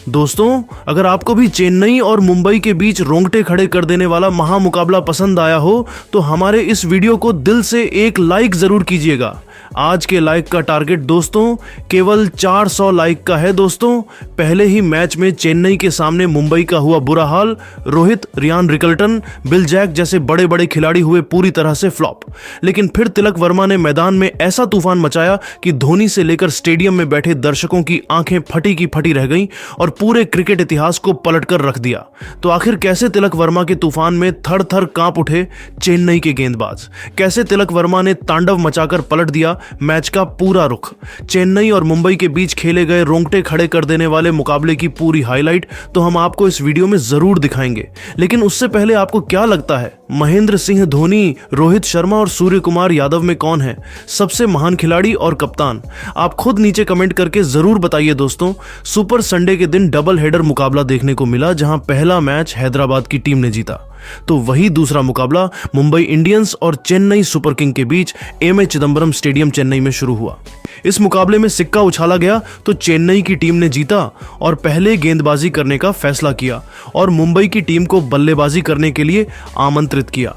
दोस्तों, अगर आपको भी चेन्नई और मुंबई के बीच रोंगटे खड़े कर देने वाला महामुकाबला पसंद आया हो तो हमारे इस वीडियो को दिल से एक लाइक जरूर कीजिएगा। आज के लाइक का टारगेट दोस्तों केवल 400 लाइक का है। दोस्तों, पहले ही मैच में चेन्नई के सामने मुंबई का हुआ बुरा हाल। Rohit, Ryan Rickelton, Will Jacks जैसे बड़े बड़े खिलाड़ी हुए पूरी तरह से फ्लॉप। लेकिन फिर तिलक वर्मा ने मैदान में ऐसा तूफान मचाया कि धोनी से लेकर स्टेडियम में बैठे दर्शकों की आंखें फटी की फटी रह गईं और पूरे क्रिकेट इतिहास को पलटकर रख दिया। तो आखिर कैसे तिलक वर्मा के तूफान में थर थर कांप उठे चेन्नई के गेंदबाज? कैसे तिलक वर्मा ने तांडव मचाकर पलट दिया मैच का पूरा रुख? चेन्नई और मुंबई के बीच खेले गए रोंगटे खड़े कर देने वाले मुकाबले की पूरी हाईलाइट तो हम आपको इस वीडियो में जरूर दिखाएंगे। लेकिन उससे पहले आपको क्या लगता है, महेंद्र सिंह धोनी, रोहित शर्मा और सूर्य कुमार यादव में कौन है सबसे महान खिलाड़ी और कप्तान? आप खुद नीचे कमेंट करके जरूर बताइए। दोस्तों, सुपर संडे के दिन डबल हेडर मुकाबला देखने को मिला, जहां पहला मैच हैदराबाद की टीम ने जीता तो वही दूसरा मुकाबला मुंबई इंडियंस और चेन्नई सुपर किंग के बीच एमए चिदंबरम स्टेडियम चेन्नई में शुरू हुआ। इस मुकाबले में सिक्का उछाला गया तो चेन्नई की टीम ने जीता और पहले गेंदबाजी करने का फैसला किया और मुंबई की टीम को बल्लेबाजी करने के लिए आमंत्रित किया।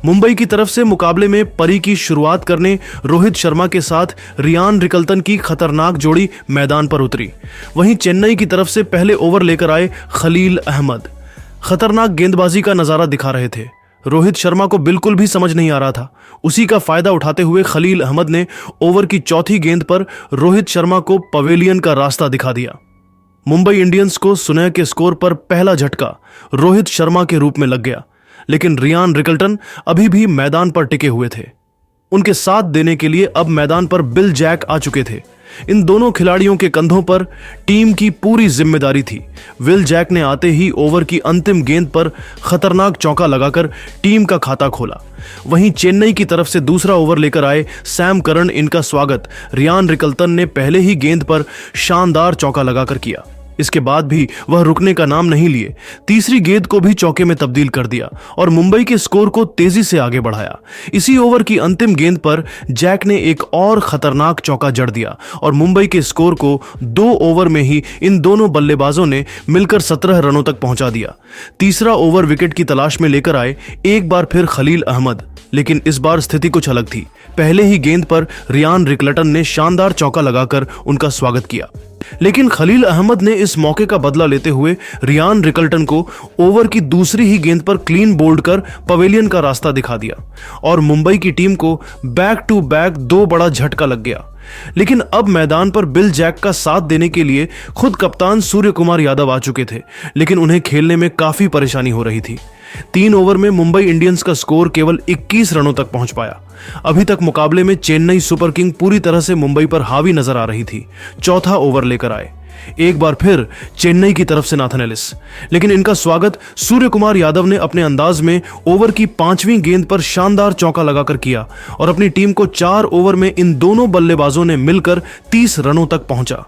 मुंबई की तरफ से मुकाबले में परी की शुरुआत करने रोहित शर्मा के साथ रियान रिकल्टन की खतरनाक जोड़ी मैदान पर उतरी। वहीं चेन्नई की तरफ से पहले ओवर लेकर आए खलील अहमद खतरनाक गेंदबाजी का नजारा दिखा रहे थे। रोहित शर्मा को बिल्कुल भी समझ नहीं आ रहा था। उसी का फायदा उठाते हुए खलील अहमद ने ओवर की चौथी गेंद पर रोहित शर्मा को पवेलियन का रास्ता दिखा दिया। मुंबई इंडियंस को सुनह के स्कोर पर पहला झटका रोहित शर्मा के रूप में लग गया, लेकिन रियान रिकल्टन अभी भी मैदान पर टिके हुए थे। उनके साथ देने के लिए अब मैदान पर बिल जैक आ चुके थे। इन दोनों खिलाड़ियों के कंधों पर टीम की पूरी जिम्मेदारी थी। विल जैक ने आते ही ओवर की अंतिम गेंद पर खतरनाक चौका लगाकर टीम का खाता खोला। वहीं चेन्नई की तरफ से दूसरा ओवर लेकर आए सैम करन, इनका स्वागत रियान रिकल्टन ने पहले ही गेंद पर शानदार चौका लगाकर किया। इसके बाद भी वह रुकने का नाम नहीं लिए। तीसरी गेंद को भी चौके में तब्दील कर दिया और मुंबई के स्कोर को तेजी से आगे बढ़ाया। इसी ओवर की अंतिम गेंद पर जैक ने एक और खतरनाक चौका जड़ दिया और मुंबई के स्कोर को 2 ओवर में ही इन दोनों बल्लेबाजों ने मिलकर 17 रनों तक पहुंचा दिया। तीसरा ओवर विकेट की तलाश में लेकर आए एक बार फिर खलील अहमद, लेकिन इस बार स्थिति कुछ अलग थी। पहले ही गेंद पर रियान रिकल्टन ने शानदार चौका लगाकर उनका स्वागत किया, लेकिन खलील अहमद ने इस मौके का बदला लेते हुए रियान रिकल्टन को ओवर की दूसरी ही गेंद पर क्लीन बोल्ड कर पवेलियन का रास्ता दिखा दिया और मुंबई की टीम को बैक टू बैक 2 बड़ा झटका लग गया। लेकिन अब मैदान पर बिल जैक का साथ देने के लिए खुद कप्तान सूर्य कुमार यादव आ चुके थे, लेकिन उन्हें खेलने में काफी परेशानी हो रही थी। 3 ओवर में मुंबई इंडियंस का स्कोर केवल 21 रनों तक पहुंच पाया। अभी तक मुकाबले में चेन्नई सुपर किंग पूरी तरह से मुंबई पर हावी नजर आ रही थी। चौथा ओवर लेकर आए एक बार फिर चेन्नई की तरफ से नाथन एलिस, लेकिन इनका स्वागत सूर्य कुमार यादव ने अपने अंदाज में ओवर की 5वीं गेंद पर शानदार चौका लगाकर किया और अपनी टीम को 4 ओवर में इन दोनों बल्लेबाजों ने मिलकर 30 रनों तक पहुंचा।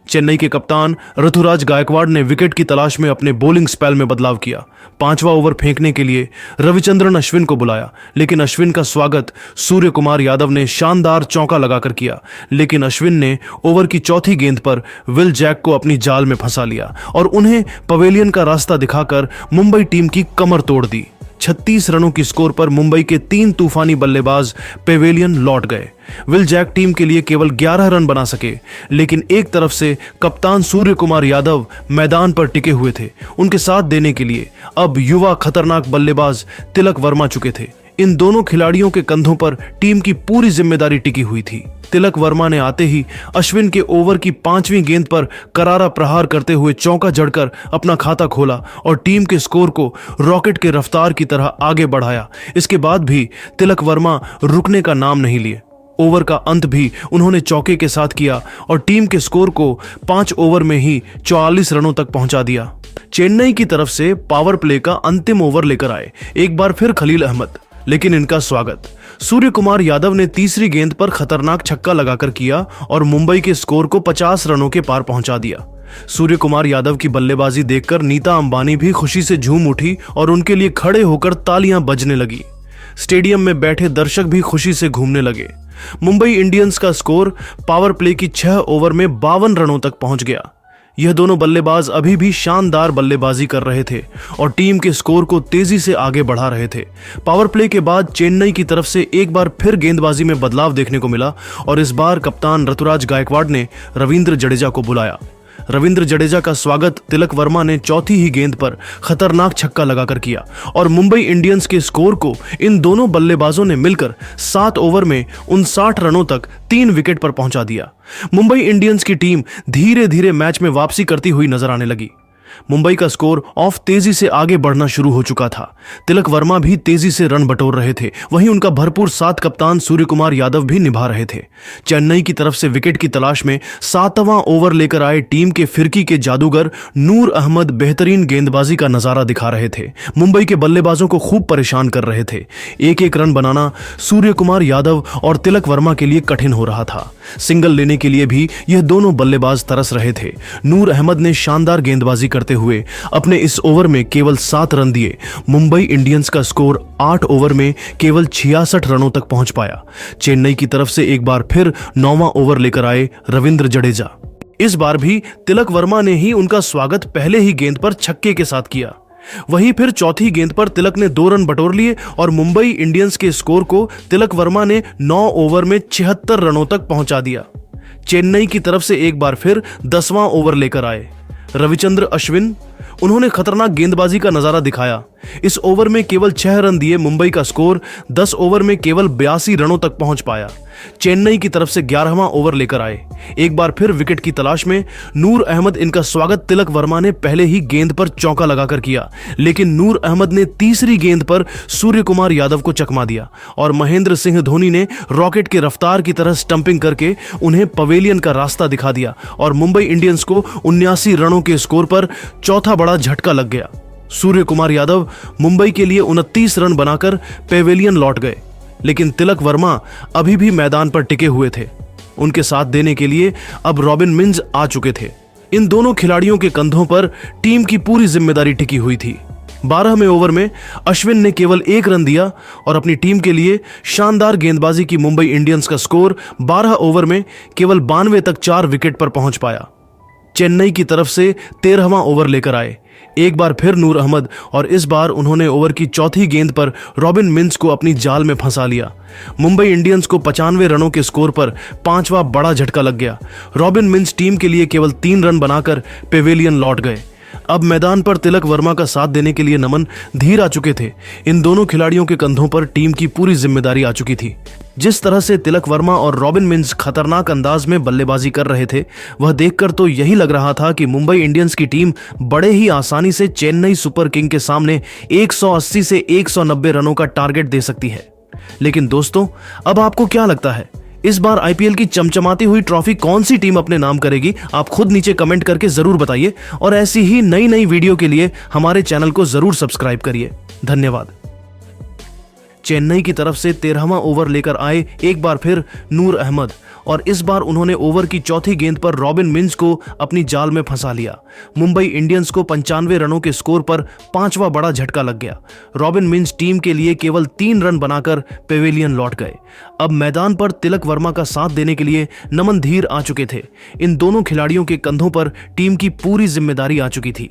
चेन्नई के कप्तान ऋतुराज गायकवाड़ ने विकेट की तलाश में अपने बॉलिंग स्पेल में बदलाव किया। 5वां ओवर फेंकने के लिए रविचंद्रन अश्विन को बुलाया, लेकिन अश्विन का स्वागत सूर्य कुमार यादव ने शानदार चौका लगाकर किया, लेकिन अश्विन ने ओवर की चौथी गेंद पर विल जैक को अपनी जाल में फंसा लिया और उन्हें पवेलियन का रास्ता दिखाकर मुंबई टीम की कमर तोड़ दी। 36 रनों की स्कोर पर मुंबई के 3 तूफानी बल्लेबाज पेवेलियन लौट गए। विल जैक टीम के लिए केवल 11 रन बना सके, लेकिन एक तरफ से कप्तान सूर्य कुमार यादव मैदान पर टिके हुए थे। उनके साथ देने के लिए अब युवा खतरनाक बल्लेबाज तिलक वर्मा चुके थे। इन दोनों खिलाड़ियों के कंधों पर टीम की पूरी जिम्मेदारी टिकी हुई थी। तिलक वर्मा ने आते ही अश्विन के ओवर की 5वीं गेंद पर करारा प्रहार करते हुए चौका जड़कर अपना खाता खोला और टीम के स्कोर को रॉकेट के रफ्तार की तरह आगे बढ़ाया। इसके बाद भी तिलक वर्मा रुकने का नाम नहीं लिए। ओवर का अंत भी उन्होंने चौके के साथ किया और टीम के स्कोर को 5 ओवर में ही 44 रनों तक पहुंचा दिया। चेन्नई की तरफ से पावर प्ले का अंतिम ओवर लेकर आए एक बार फिर खलील अहमद, लेकिन इनका स्वागत सूर्य कुमार यादव ने तीसरी गेंद पर खतरनाक छक्का लगाकर किया और मुंबई के स्कोर को 50 रनों के पार पहुंचा दिया। सूर्य कुमार यादव की बल्लेबाजी देखकर नीता अंबानी भी खुशी से झूम उठी और उनके लिए खड़े होकर तालियां बजने लगी। स्टेडियम में बैठे दर्शक भी खुशी से घूमने लगे। मुंबई इंडियंस का स्कोर पावर प्ले की 6 ओवर में 52 रनों तक पहुंच गया। यह दोनों बल्लेबाज अभी भी शानदार बल्लेबाजी कर रहे थे और टीम के स्कोर को तेजी से आगे बढ़ा रहे थे। पावर प्ले के बाद चेन्नई की तरफ से एक बार फिर गेंदबाजी में बदलाव देखने को मिला और इस बार कप्तान ऋतुराज गायकवाड़ ने रविंद्र जडेजा को बुलाया। रविंद्र जडेजा का स्वागत तिलक वर्मा ने चौथी ही गेंद पर खतरनाक छक्का लगाकर किया और मुंबई इंडियंस के स्कोर को इन दोनों बल्लेबाजों ने मिलकर 7 ओवर में 59 रनों तक 3 विकेट पर पहुंचा दिया। मुंबई इंडियंस की टीम धीरे धीरे मैच में वापसी करती हुई नजर आने लगी। मुंबई का स्कोर ऑफ तेजी से आगे बढ़ना शुरू हो चुका था। तिलक वर्मा भी तेजी से रन बटोर रहे थे, वहीं उनका भरपूर साथ कप्तान सूर्य कुमार यादव भी निभा रहे थे। चेन्नई की तरफ से विकेट की तलाश में 7वां ओवर लेकर आए टीम के फिरकी के जादूगर नूर अहमद बेहतरीन गेंदबाजी का नजारा दिखा रहे थे। मुंबई के बल्लेबाजों को खूब परेशान कर रहे थे। एक एक रन बनाना सूर्य कुमार यादव और तिलक वर्मा के लिए कठिन हो रहा था। सिंगल लेने के लिए भी यह दोनों बल्लेबाज तरस रहे थे। नूर अहमद ने शानदार गेंदबाजी करते हुए अपने इस ओवर में केवल 7 रन दिए। मुंबई इंडियंस का स्कोर 8 ओवर में केवल 66 रनों तक पहुंच पाया। चेन्नई की तरफ से एक बार फिर 9वां ओवर लेकर आए रविंद्र जडेजा। इस बार भी तिलक वर्मा ने ही उनका स्वागत पहले ही गेंद पर छक्के के साथ किया। वहीं फिर चौथी गेंद पर तिलक ने 2 रन बटोर लिए और मुंबई इंडियंस के स्कोर को तिलक वर्मा ने 9 ओवर में 76 रनों तक पहुंचा दिया। चेन्नई की तरफ से एक बार फिर 10वां ओवर लेकर आए रविचंद्र अश्विन। उन्होंने खतरनाक गेंदबाजी का नजारा दिखाया। इस ओवर में केवल 6 रन दिए मुंबई का स्कोर 10 ओवर में केवल 82 रनों तक पहुंच पाया। चेन्नई की तरफ से 11वां ओवर लेकर आए। एक बार फिर विकेट की तलाश में नूर अहमद। इनका स्वागत तिलक वर्मा ने पहले ही गेंद पर चौका लगाकर किया, लेकिन नूर अहमद ने तीसरी गेंद पर सूर्य कुमार यादव को चकमा दिया और महेंद्र सिंह धोनी ने रॉकेट की रफ्तार की तरह स्टंपिंग करके उन्हें पवेलियन का रास्ता दिखा दिया और मुंबई इंडियंस को 79 रनों के स्कोर पर चौथा बड़ा झटका लग गया। सूर्य कुमार यादव मुंबई के लिए 29 रन बनाकर पेवेलियन लौट गए, लेकिन तिलक वर्मा अभी भी मैदान पर टिके हुए थे। उनके साथ देने के लिए अब रॉबिन मिंज आ चुके थे। इन दोनों खिलाड़ियों के कंधों पर टीम की पूरी जिम्मेदारी टिकी हुई थी। 12वें ओवर में अश्विन ने केवल 1 रन दिया और अपनी टीम के लिए शानदार गेंदबाजी की मुंबई इंडियंस का स्कोर 12 ओवर में केवल 92 तक 4 विकेट पर पहुंच पाया। चेन्नई की तरफ से 13वां ओवर लेकर आए एक बार फिर नूर अहमद और इस बार उन्होंने ओवर की चौथी गेंद पर रॉबिन मिंज को अपनी जाल में फंसा लिया। मुंबई इंडियंस को 95 रनों के स्कोर पर 5वां बड़ा झटका लग गया। रॉबिन मिंज टीम के लिए केवल 3 रन बनाकर पेवेलियन लौट गए। अब मैदान पर तिलक वर्मा का साथ देने के लिए नमन धीर आ चुके थे। इन दोनों खिलाड़ियों के कंधों पर टीम की पूरी जिम्मेदारी आ चुकी थी। जिस तरह से तिलक वर्मा और रॉबिन मिंज खतरनाक अंदाज में बल्लेबाजी कर रहे थे, वह देखकर तो यही लग रहा था कि मुंबई इंडियंस की टीम बड़े ही आसानी से चेन्नई सुपर किंग के सामने 180 से 190 रनों का टारगेट दे सकती है। लेकिन दोस्तों, अब आपको क्या लगता है, इस बार आईपीएल की चमचमाती हुई ट्रॉफी कौन सी टीम अपने नाम करेगी? आप खुद नीचे कमेंट करके जरूर बताइए और ऐसी ही नई नई वीडियो के लिए हमारे चैनल को जरूर सब्सक्राइब करिए। धन्यवाद। चेन्नई की तरफ से 13वां ओवर लेकर आए एक बार फिर नूर अहमद और इस बार उन्होंने ओवर की चौथी गेंद पर रॉबिन मिंज को अपनी जाल में फंसा लिया। मुंबई इंडियंस को 95 रनों के स्कोर पर 5वां बड़ा झटका लग गया। रॉबिन मिंज टीम के लिए केवल 3 रन बनाकर पेवेलियन लौट गए। अब मैदान पर तिलक वर्मा का साथ देने के लिए नमन धीर आ चुके थे। इन दोनों खिलाड़ियों के कंधों पर टीम की पूरी जिम्मेदारी आ चुकी थी,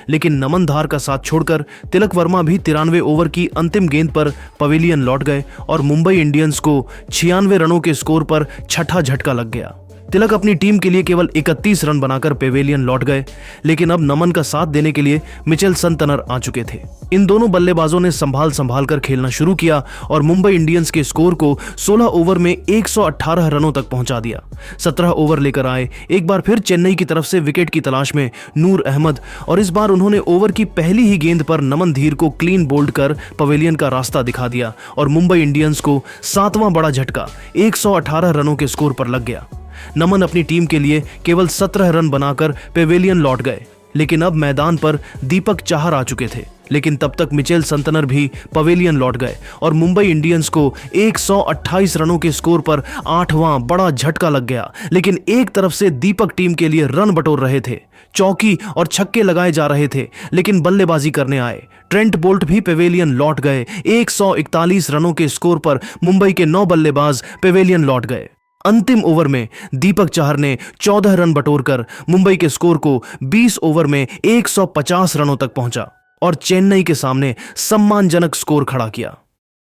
लेकिन नमन धार का साथ छोड़कर तिलक वर्मा भी 93 ओवर की अंतिम गेंद पर पवेलियन लौट गए और मुंबई इंडियंस को 96 रनों के स्कोर पर छठा झटका लग गया। तिलक अपनी टीम के लिए केवल 31 रन बनाकर पेवेलियन लौट गए, लेकिन अब नमन का साथ देने के लिए मिचेल संतनर आ चुके थे। इन दोनों बल्लेबाजों ने संभाल कर खेलना शुरू किया और मुंबई इंडियंस के स्कोर को 16 ओवर में 118 रनों तक पहुंचा दिया। 17 ओवर लेकर आए एक बार फिर चेन्नई की तरफ से विकेट की तलाश में नूर अहमद और इस बार उन्होंने ओवर की पहली ही गेंद पर नमन धीर को क्लीन बोल्ड कर पवेलियन का रास्ता दिखा दिया और मुंबई इंडियंस को 7वां बड़ा झटका 118 रनों के स्कोर पर लग गया। नमन अपनी टीम के लिए केवल 17 रन बनाकर पेवेलियन लौट गए, लेकिन अब मैदान पर दीपक चाहर आ चुके थे। लेकिन तब तक मिचेल संतनर भी पवेलियन लौट गए और मुंबई इंडियंस को 128 रनों के स्कोर पर 8वां बड़ा झटका लग गया। लेकिन एक तरफ से दीपक टीम के लिए रन बटोर रहे थे, चौकी और छक्के लगाए जा रहे थे, लेकिन बल्लेबाजी करने आए ट्रेंट बोल्ट भी पेवेलियन लौट गए। 141 रनों के स्कोर पर मुंबई के 9 बल्लेबाज पेवेलियन लौट गए। अंतिम ओवर में दीपक चाहर ने 14 रन बटोरकर मुंबई के स्कोर को 20 ओवर में 150 रनों तक पहुंचा और चेन्नई के सामने सम्मानजनक स्कोर खड़ा किया।